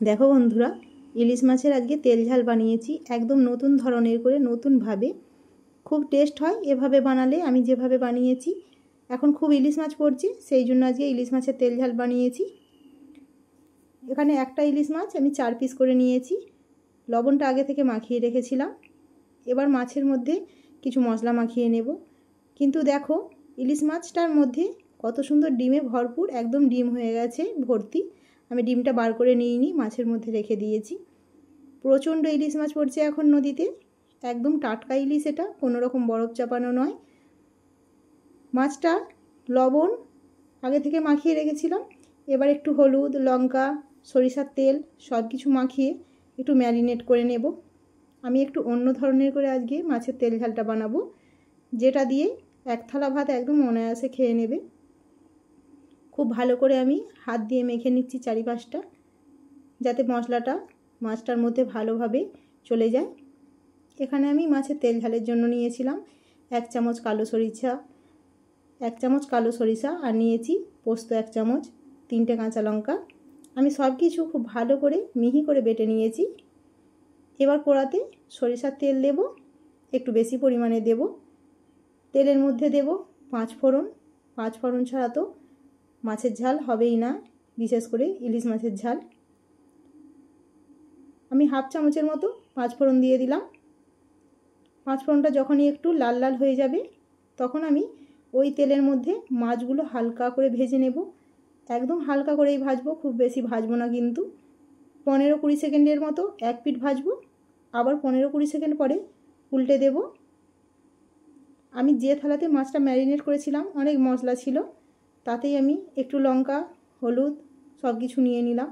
দেখো বন্ধুরা, ইলিশ মাছের আজকে তেল ঝাল বানিয়েছি একদম নতুন ধরনের করে, নতুনভাবে। খুব টেস্ট হয় এভাবে বানালে। আমি যেভাবে বানিয়েছি, এখন খুব ইলিশ মাছ পড়ছে, সেই জন্য আজকে ইলিশ মাছের তেল ঝাল বানিয়েছি। এখানে একটা ইলিশ মাছ আমি 4 পিস করে নিয়েছি। লবণটা আগে থেকে মাখিয়ে রেখেছিলাম। এবার মাছের মধ্যে কিছু মশলা মাখিয়ে নেব। কিন্তু দেখো, ইলিশ মাছটার মধ্যে কত সুন্দর ডিমে ভরপুর, একদম ডিম হয়ে গেছে ভর্তি। আমি ডিমটা বার করে নিইনি, মাছের মধ্যে রেখে দিয়েছি। প্রচণ্ড ইলিশ মাছ পড়ছে এখন নদীতে, একদম টাটকা ইলিশ, এটা কোনো রকম বরফ চাপানো নয়। মাছটা লবণ আগে থেকে মাখিয়ে রেখেছিলাম। এবার একটু হলুদ, লঙ্কা, সরিষার তেল সব কিছু মাখিয়ে একটু ম্যারিনেট করে নেব। আমি একটু অন্য ধরনের করে আজকে মাছের তেল ঝালটা বানাবো, যেটা দিয়ে এক থালা ভাত একদম অনায়াসে খেয়ে নেবে। খুব ভালো করে আমি হাত দিয়ে মেখে নিচ্ছি চারিপাশটা, যাতে মশলাটা মাছটার মধ্যে ভালোভাবে চলে যায়। এখানে আমি মাছের তেল ঝালের জন্য নিয়েছিলাম 1 চামচ কালো সরিষা, 1 চামচ কালো সরিষা, আর নিয়েছি পোস্ত 1 চামচ, 3টে কাঁচা লঙ্কা। আমি সব কিছু খুব ভালো করে মিহি করে বেটে নিয়েছি। এবার কড়াতে সরিষার তেল দেব, একটু বেশি পরিমাণে দেব। তেলের মধ্যে দেব 5 ফোড়ন। 5 ফোড়ন ছাড়া তো মাছের ঝাল হবেই না, বিশেষ করে ইলিশ মাছের ঝাল। আমি হাফ চামচের মতো 5 ফোড়ন দিয়ে দিলাম। 5 ফোড়নটা যখনই একটু লাল লাল হয়ে যাবে, তখন আমি ওই তেলের মধ্যে মাছগুলো হালকা করে ভেজে নেব। একদম হালকা করেই ভাজবো, খুব বেশি ভাজবো না কিন্তু। 15-20 সেকেন্ডের মতো এক পিঠ ভাজবো, আবার 15-20 সেকেন্ড পরে উল্টে দেব। আমি যে থালাতে মাছটা ম্যারিনেট করেছিলাম, অনেক মশলা ছিল, তাতেই আমি একটু লঙ্কা, হলুদ সব কিছু নিয়ে নিলাম।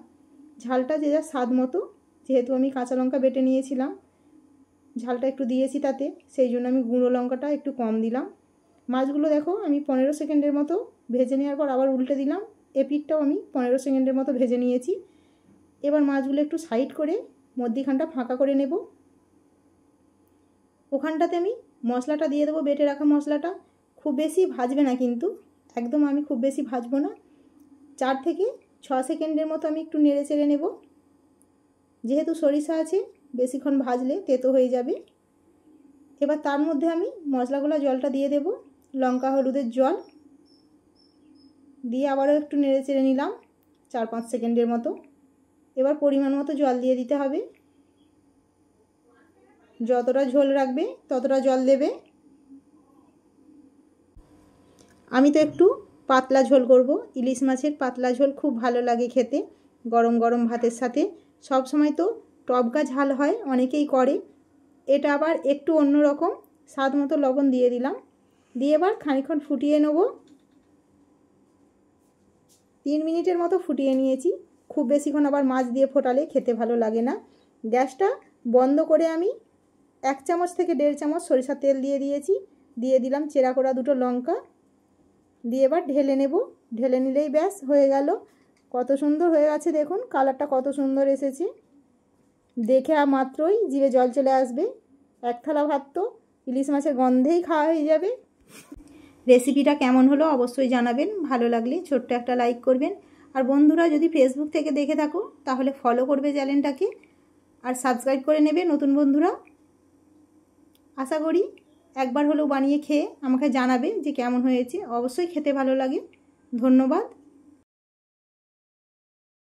ঝালটা যে যার স্বাদ মতো, যেহেতু আমি কাঁচা লঙ্কা বেটে নিয়েছিলাম, ঝালটা একটু দিয়েছি তাতে, সেই জন্য আমি গুঁড়ো লঙ্কাটা একটু কম দিলাম। মাছগুলো দেখো আমি 15 সেকেন্ডের মতো ভেজে নেওয়ার পর আবার উল্টে দিলাম। পিঠটাও আমি 15 সেকেন্ডের মতো ভেজে নিয়েছি। এবার মাছগুলো একটু সাইড করে মধ্যিখানটা ফাঁকা করে নেব। ওখানটাতে আমি মশলাটা দিয়ে দেবো, বেটে রাখা মশলাটা। খুব বেশি ভাজবে না কিন্তু, একদম আমি খুব বেশি ভাজবো না। 4 থেকে 6 সেকেন্ডের মতো আমি একটু নেড়ে চেড়ে নেব। যেহেতু সরিষা আছে, বেশিক্ষণ ভাজলে তেতো হয়ে যাবে। এবার তার মধ্যে আমি মশলাগুলো জলটা দিয়ে দেব, লঙ্কা হলুদের জল দিয়ে আবারও একটু নেড়ে চেড়ে নিলাম 4-5 সেকেন্ডের মতো। এবার পরিমাণ মতো জল দিয়ে দিতে হবে। যতটা ঝোল রাখবে ততটা জল দেবে। আমি তো একটু পাতলা ঝোল করব। ইলিশ মাছের পাতলা ঝোল খুব ভালো লাগে খেতে, গরম গরম ভাতের সাথে। সব সময় তো টবকা ঝাল হয়, অনেকেই করে, এটা আবার একটু অন্য রকম। স্বাদ মতো লবণ দিয়ে দিলাম, দিয়ে এবার খানিকক্ষণ ফুটিয়ে নেব। 3 মিনিটের মতো ফুটিয়ে নিয়েছি। খুব বেশিক্ষণ আবার মাছ দিয়ে ফোটালে খেতে ভালো লাগে না। গ্যাসটা বন্ধ করে আমি 1 চামচ থেকে 1.5 চামচ সরিষার তেল দিয়ে দিয়েছি। দিয়ে দিলাম চেরা করা 2টো লঙ্কা, দিয়ে এবার ঢেলে নেব। ঢেলে নিলেই ব্যাস হয়ে গেল। কত সুন্দর হয়ে গেছে দেখুন, কালারটা কত সুন্দর এসেছে। দেখে মাত্রই জিভে জল চলে আসবে। এক থালা ভাত তো ইলিশ মাছের গন্ধেই খাওয়া হয়ে যাবে। রেসিপিটা কেমন হলো অবশ্যই জানাবেন। ভালো লাগলে ছোট্ট একটা লাইক করবেন। আর বন্ধুরা, যদি ফেসবুক থেকে দেখে থাকো তাহলে ফলো করবে চ্যানেলটাকে, আর সাবস্ক্রাইব করে নেবে নতুন বন্ধুরা। আশা করি একবার হলেও বানিয়ে খেয়ে আমাকে জানাবে যে কেমন হয়েছে। অবশ্যই খেতে ভালো লাগে। ধন্যবাদ।